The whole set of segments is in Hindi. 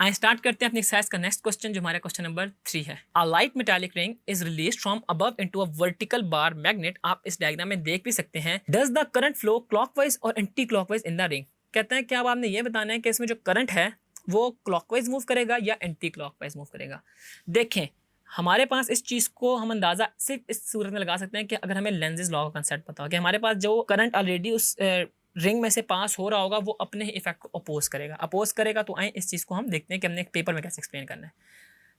आइए स्टार्ट करते हैं अपनी एक्सरसाइज का नेक्स्ट क्वेश्चन जो हमारा क्वेश्चन नंबर 3 है। A light metallic ring is released from above into a vertical bar magnet. आप इस डायग्राम में देख भी सकते हैं। Does the current flow clockwise और anti clockwise in the ring. कहते हैं कि अब आपने ये बताना है कि इसमें जो करंट है वो क्लॉकवाइज मूव करेगा या एंटी क्लॉकवाइज मूव करेगा। देखें, हमारे पास इस चीज़ को हम अंदाज़ा सिर्फ इस सूरत में लगा सकते हैं कि अगर हमें लेंजेस लॉ का कंसेप्ट पता हो कि हमारे पास जो करंट ऑलरेडी उस रिंग में से पास हो रहा होगा वो अपने ही इफेक्ट को अपोज करेगा। तो आए इस चीज़ को हम देखते हैं कि हमने एक पेपर में कैसे एक्सप्लेन करना है।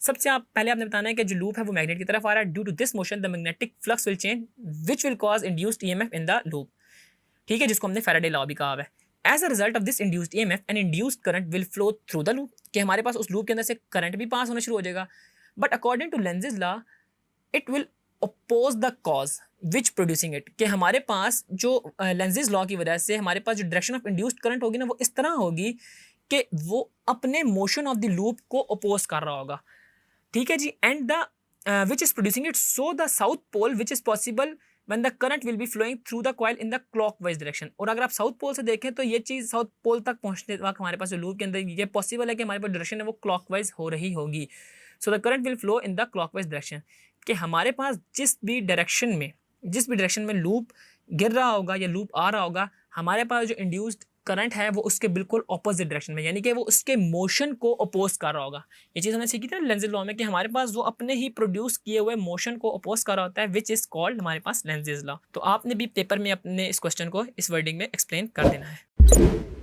सबसे पहले आपने बताना है कि जो लूप है वो मैग्नेट की तरफ आ रहा है। Due to this motion the magnetic flux will change which will cause induced EMF in the loop. ठीक है, जिसको हमने फैराडे लॉ भी कहा है। As a result of this induced EMF an induced current will flow through the loop, कि हमारे पास उस लूप के अंदर से करंट भी पास होना शुरू हो जाएगा। But according to Lenz's law it will oppose the cause which producing it, कि हमारे पास जो लेंजेस लॉ की वजह से हमारे पास जो डायरेक्शन ऑफ इंड्यूस्ड करंट होगी ना वो इस तरह होगी कि वो अपने मोशन ऑफ द लूप को अपोज कर रहा होगा। ठीक है जी। And the which is producing it so the south pole which is possible when the current will be flowing through the coil in the clockwise direction। और अगर आप साउथ पोल से देखें तो ये चीज़ साउथ पोल तक पहुंचने वक्त हमारे पास जो लूप के अंदर ये पॉसिबल है कि हमारे पास डायरेक्शन है वो क्लॉकवाइज हो रही होगी। So the current will flow in the clockwise direction, कि हमारे पास जिस भी डायरेक्शन में लूप गिर रहा होगा या लूप आ रहा होगा, हमारे पास जो इंड्यूस्ड करंट है वो उसके बिल्कुल ऑपोजिट डायरेक्शन में, यानी कि वो उसके मोशन को अपोज कर रहा होगा। ये चीज़ हमने सीखी थी ना लेंजेस लॉ में कि हमारे पास वो अपने ही प्रोड्यूस किए हुए मोशन को अपोज कर रहा होता है, विच इज़ कॉल्ड हमारे पास लेंजेस लॉ। तो आपने भी पेपर में अपने इस क्वेश्चन को इस वर्डिंग में एक्सप्लेन कर देना है।